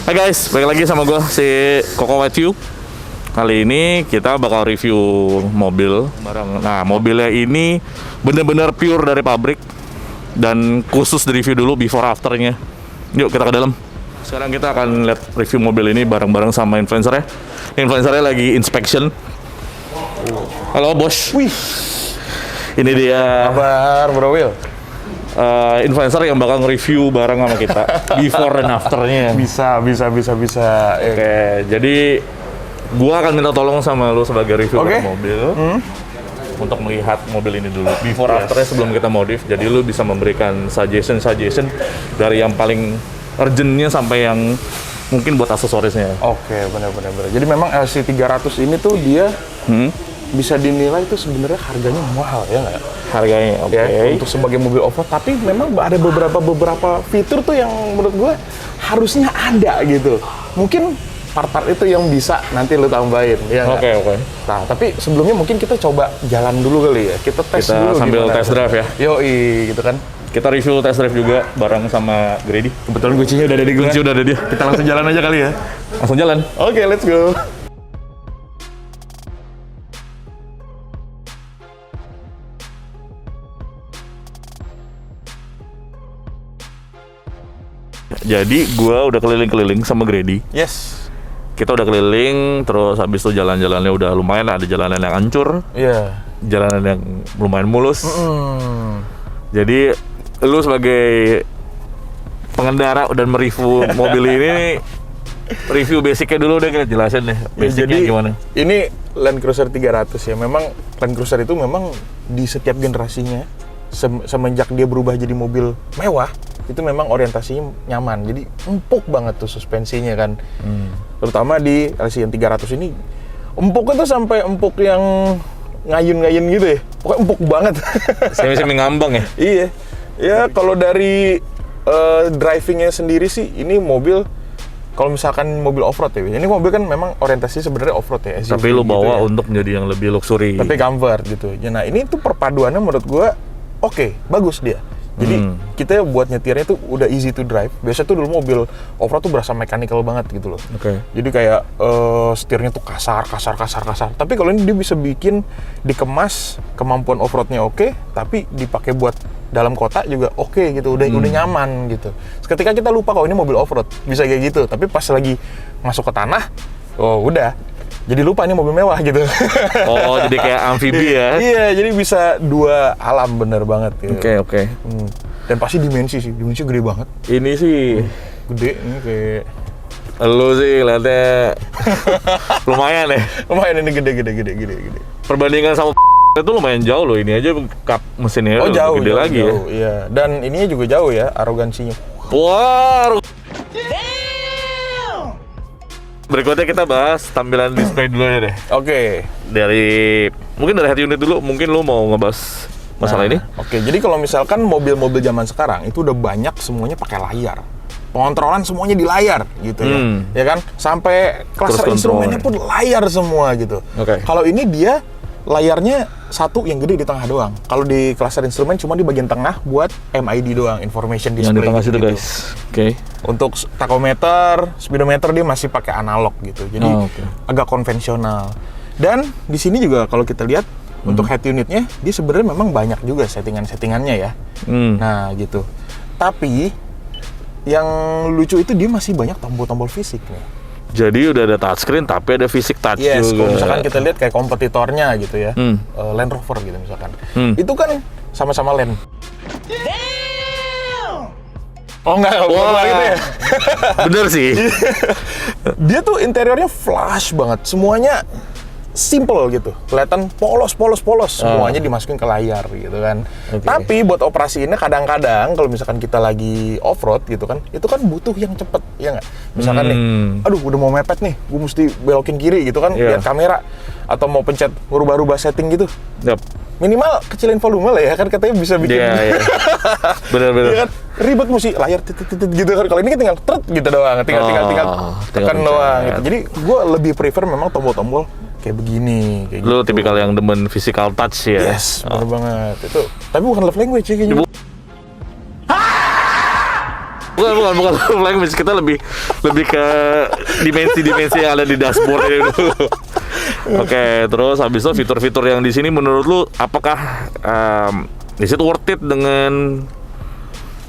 Hai guys, balik lagi sama gue si Koko Wetyu. Kali ini kita bakal review mobil barang. Nah, mobilnya ini bener-bener pure dari pabrik dan khusus di review dulu before afternya. Yuk kita ke dalam. Sekarang kita akan lihat review mobil ini bareng-bareng sama influencernya. Influencernya lagi inspection. Halo bos. Wih, Ini dia kabar Bro Will. influencer yang bakal nge-review bareng sama kita before dan afternya. Bisa. Oke, jadi gua akan minta tolong sama lu sebagai reviewer Oke. mobil untuk melihat mobil ini dulu before afternya sebelum kita modif. Jadi lu bisa memberikan suggestion dari yang paling urgentnya sampai yang mungkin buat aksesorisnya. Oke, benar. Jadi memang LC300 ini tuh dia bisa dinilai itu sebenarnya harganya mahal ya nggak? Harganya oke. Ya, untuk sebagai mobil off-road, tapi memang ada beberapa fitur tuh yang menurut gue harusnya ada gitu. Mungkin part-part itu yang bisa nanti lu tambahin ya nggak? Oke. Nah, tapi sebelumnya mungkin kita coba jalan dulu kali ya. Kita tes Kita dulu sambil gimana. test drive ya. Yoi, gitu kan. Kita review test drive juga bareng sama Grady. Kebetulan kuncinya udah ada di gue. Kunci udah ada dia. Kita langsung jalan aja kali ya. Langsung jalan. Oke, let's go. Jadi gua udah keliling-keliling sama Grady. Yes. Kita udah keliling, terus habis itu jalan-jalannya udah lumayan, ada jalanan yang hancur, Iya. jalanan yang lumayan mulus. Jadi lu sebagai pengendara dan mereview mobil ini, review basicnya dulu deh, kita jelasin deh basicnya Jadi gimana. ini Land Cruiser 300 ya. Memang Land Cruiser itu memang di setiap generasinya semenjak dia berubah jadi mobil mewah, itu memang orientasinya nyaman. Jadi empuk banget tuh suspensinya kan. Terutama di LC yang 300 ini empuknya tuh sampai empuk yang ngayun-ngayun gitu ya. Pokoknya empuk banget. Semi-semi ngambang ya. Iya. Ya kalau dari drivingnya sendiri sih ini mobil, kalau misalkan mobil off-road ya, ini mobil kan memang orientasinya sebenarnya off-road ya, SUV Tapi lu bawa gitu ya. untuk menjadi yang lebih luxury. Tapi comfort gitu. Ya, nah ini tuh perpaduannya menurut gua oke, bagus dia. Jadi kita buat nyetirnya tuh udah easy to drive. Biasanya tuh dulu mobil off-road tuh berasa mechanical banget gitu loh. Oke. Jadi kayak setirnya tuh kasar. Tapi kalau ini dia bisa bikin dikemas kemampuan off-roadnya oke, tapi dipakai buat dalam kota juga oke gitu. Udah nyaman gitu. Ketika kita lupa kalau ini mobil off-road, bisa kayak gitu. Tapi pas lagi masuk ke tanah, oh udah. Jadi lupa ini mobil mewah gitu. Oh, jadi kayak amfibi ya. Iya, jadi bisa dua alam bener banget gitu. Oke. Dan pasti dimensi gede banget. Ini sih Gede ini kayak lu sih liatnya lumayan ya. lumayan, ini gede. Perbandingan sama itu lumayan jauh loh, ini aja kap mesinnya Oh jauh, gede lagi ya. Iya. Dan ininya juga jauh ya, arogansinya. Wah. Berikutnya kita bahas tampilan display dulu ya deh. Oke. Mungkin dari head unit dulu, mungkin lu mau ngebahas masalah ini? Oke, jadi kalau misalkan mobil-mobil zaman sekarang itu udah banyak semuanya pakai layar. Pengontrolan semuanya di layar gitu ya. Ya kan? Sampai cluster Cruise instrumennya control. pun layar semua gitu. Oke. Kalau ini dia layarnya satu yang gede di tengah doang. Kalau di cluster instrumen cuma di bagian tengah buat MID doang, information display. Yang di tengah situ gitu. guys. Oke. Untuk tachometer, speedometer dia masih pakai analog gitu. Jadi oke. agak konvensional. Dan di sini juga kalau kita lihat untuk head unitnya, dia sebenarnya memang banyak juga settingan-settingannya ya. Nah, gitu. Tapi yang lucu itu dia masih banyak tombol-tombol fisik nih. Jadi udah ada touchscreen tapi ada fisik touch Yes, juga. kalau misalkan kita lihat kayak kompetitornya gitu ya, Land Rover gitu misalkan. Itu kan sama-sama Land. Oh enggak, Wah, gitu ya. bener sih. Dia tuh interiornya flash banget, semuanya simple gitu, kelihatan polos, semuanya dimasukin ke layar gitu kan. Oke. Tapi buat operasi ini kadang-kadang kalau misalkan kita lagi off-road gitu kan, itu kan butuh yang cepet, ya nggak? Misalkan nih, aduh udah mau mepet nih, gue mesti belokin kiri gitu kan, Iya. lihat kamera, atau mau pencet rubah-rubah setting gitu. Yap. Minimal kecilin volume lah ya, kan katanya bisa bikin Iya. Bener-bener. ya kan, ribet mesti layar titit gitu kan. Kalau ini kan tinggal tret gitu doang, tinggal tinggal tekan pencet. doang gitu. Jadi gue lebih prefer memang tombol-tombol kayak begini, kayak Lu gitu. tipikal yang demen physical touch ya? Yes, bener banget. Itu, tapi bukan love language ya kayaknya. bukan flying machine, kita lebih ke dimensi yang ada di dashboard ini dulu. Oke, terus habis itu fitur-fitur yang di sini menurut lu apakah is it worth it dengan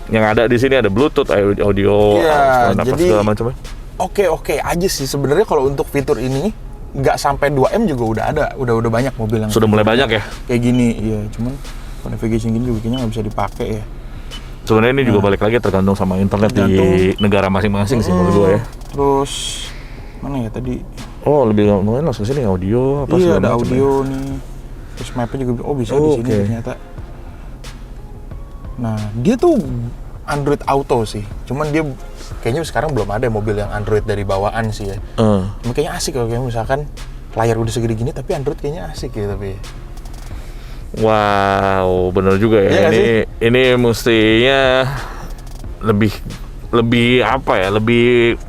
yang ada di sini? Ada Bluetooth, audio, Iya, jadi segala macam. Oke aja sih sebenarnya kalau untuk fitur ini nggak sampai 2M juga udah banyak mobil yang Sudah mulai banyak ya? kayak gini. Iya, cuman kalau navigation gini juga kayaknya nggak bisa dipakai ya. Sebenarnya ini juga balik lagi tergantung sama internet di negara masing-masing sih menurut gua ya. Terus mana ya tadi? Oh, lebih lumayan langsung sini audio apa Iya, segala ada macam audio ya. nih. Terus mapnya juga bisa di sini ternyata. Nah, dia tuh Android Auto sih. Cuman dia kayaknya sekarang belum ada mobil yang Android dari bawaan sih ya. Cuma kayaknya asik kalau kayak misalkan layar udah segede gini tapi Android kayaknya asik ya tapi. Wow, bener juga ya. Iya Ini mestinya lebih apa ya? Lebih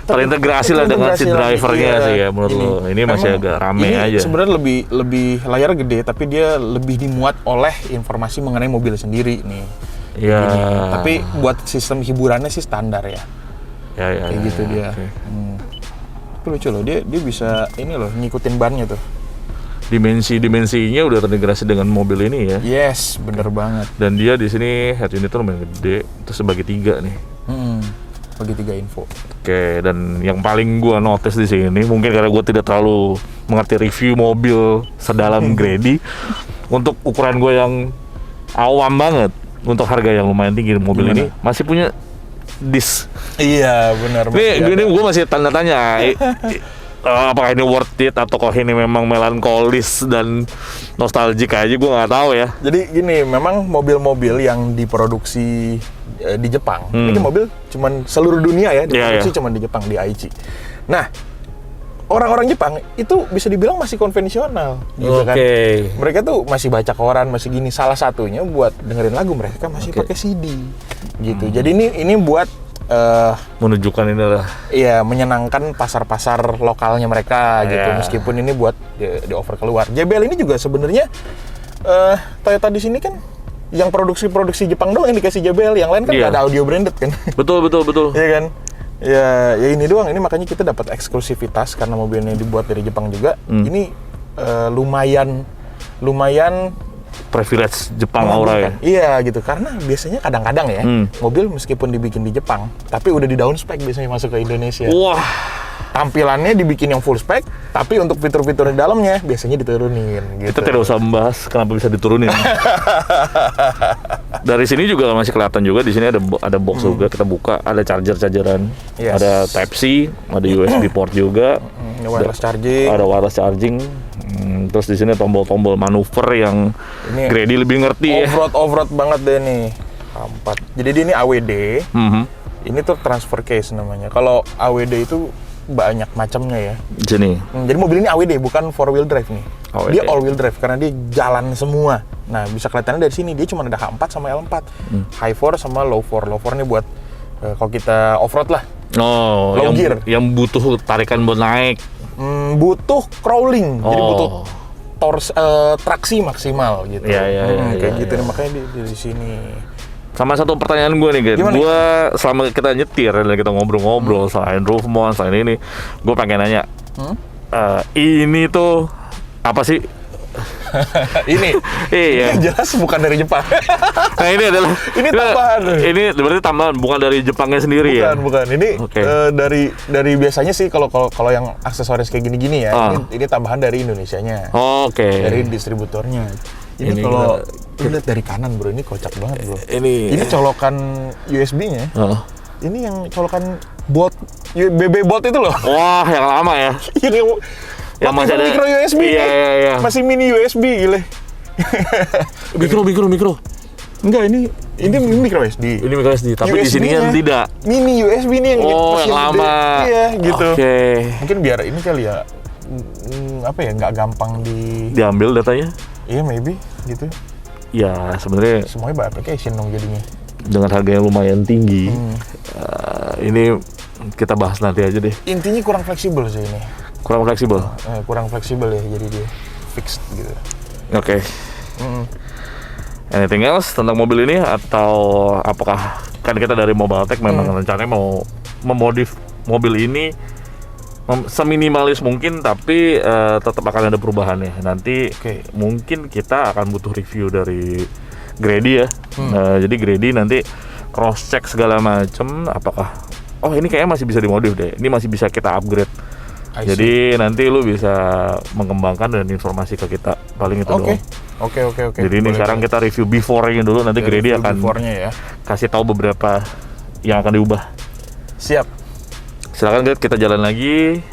terintegrasi lah dengan si drivernya sih ya menurut lo. Ini masih agak rame ini aja. Sebenarnya lebih layar gede tapi dia lebih dimuat oleh informasi mengenai mobil sendiri nih. Iya. Tapi buat sistem hiburannya sih standar ya. Ya, Kayak gitu dia. oke. Tapi lucu loh, dia bisa ini loh ngikutin bannya tuh. Dimensinya udah terintegrasi dengan mobil ini ya. Yes, bener banget. Dan dia di sini head unit tuh lumayan gede, terus sebagai 3 nih. Bagi 3 info. Oke, dan yang paling gua notice di sini mungkin karena gua tidak terlalu mengerti review mobil sedalam Grady, untuk ukuran gua yang awam banget, untuk harga yang lumayan tinggi mobil ini masih punya disk. Iya, benar. Ini gua masih tanda tanya. Apakah ini worth it atau kok ini memang melankolis dan nostalgic aja, gue nggak tahu ya. Jadi gini, memang mobil-mobil yang diproduksi di Jepang, ini mobil cuman seluruh dunia ya diproduksi cuman di Jepang, di Aichi. Nah, orang-orang Jepang itu bisa dibilang masih konvensional, gitu kan. Mereka tuh masih baca koran, masih gini. Salah satunya buat dengerin lagu mereka masih pakai CD, gitu. Jadi ini buat menunjukkan inilah. Iya, menyenangkan pasar-pasar lokalnya mereka gitu. Meskipun ini buat di over keluar. JBL ini juga sebenarnya Toyota di sini kan yang produksi Jepang doang yang dikasih JBL, yang lain kan nggak ada audio branded kan. Betul. Iya kan? Ya ini doang. Ini makanya kita dapat eksklusivitas karena mobilnya dibuat dari Jepang juga. Ini lumayan privilege Jepang aura ya. Iya gitu, karena biasanya kadang-kadang ya mobil meskipun dibikin di Jepang tapi udah di down spec biasanya masuk ke Indonesia. Wah, tampilannya dibikin yang full spec tapi untuk fitur-fitur di dalamnya biasanya diturunin gitu. kita tidak usah membahas kenapa bisa diturunin. Dari sini juga masih kelihatan juga, di sini ada box juga, kita buka, ada chargeran, ada Type C, ada USB port juga, ada wireless charging. Terus di sini tombol-tombol manuver yang Grady lebih ngerti off-road banget deh nih. Jadi dia ini AWD. Ini tuh transfer case namanya. Kalau AWD itu banyak macamnya ya. Sini. Jadi mobil ini AWD bukan 4-wheel drive nih. AWD. Dia all-wheel drive karena dia jalan semua. Nah, bisa kelihatannya dari sini dia cuma ada H4 sama L4. High 4 sama low 4. Low 4 ini buat kalau kita off-road lah. Oh, low gear. Yang butuh tarikan buat naik. Butuh crawling. Jadi butuh traksi maksimal gitu. Kayak gitu nih, makanya di sini. Sama satu pertanyaan gue nih, gue selama kita nyetir dan kita ngobrol-ngobrol selain roof mount, selain ini, gue pengen nanya, ini tuh apa sih? Ini jelas bukan dari Jepang. Nah ini adalah tambahan. Ini berarti tambahan, bukan dari Jepangnya sendiri ya? Bukan. Ini dari biasanya sih kalau yang aksesoris kayak gini-gini ya, ini tambahan dari Indonesianya. Dari distributornya. Ini kalau lihat dari kanan bro, ini kocak banget bro. Ini colokan USB-nya. Ini yang colokan BB bot itu loh. Wah, yang lama ya. Ini yang masih ada micro USB. Iya. Masih mini USB gile. Mikro. Enggak, ini micro SD. Ini micro SD, tapi di sini kan tidak. Mini USB ini yang yang lama. Iya, gitu. Mungkin biar ini kali ya nggak gampang diambil datanya. Iya, maybe gitu. Ya, sebenarnya semuanya by application dong jadinya. Dengan harga yang lumayan tinggi. Ini kita bahas nanti aja deh. Intinya kurang fleksibel sih ini. Kurang fleksibel ya, jadi dia fixed gitu. Anything else tentang mobil ini, atau apakah kan kita dari Mobile Tech memang rencananya mau memodif mobil ini seminimalis mungkin, tapi tetap akan ada perubahannya. Nanti mungkin kita akan butuh review dari Grady ya. Jadi Grady nanti cross check segala macem, apakah ini kayaknya masih bisa dimodif deh, ini masih bisa kita upgrade. Jadi nanti lu bisa mengembangkan dan informasi ke kita, paling itu doang. Oke. Jadi ini sekarang kita review before-nya dulu, nanti Grady akan before-nya ya. kasih tahu beberapa yang akan diubah. Siap. Silakan Gret, kita jalan lagi,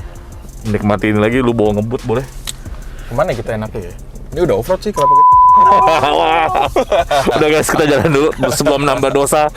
nikmati ini lagi, lu bawa ngebut boleh. Kemana kita enaknya ya? Ini udah off-road sih, kenapa kita... Udah guys, kita jalan dulu sebelum nambah dosa.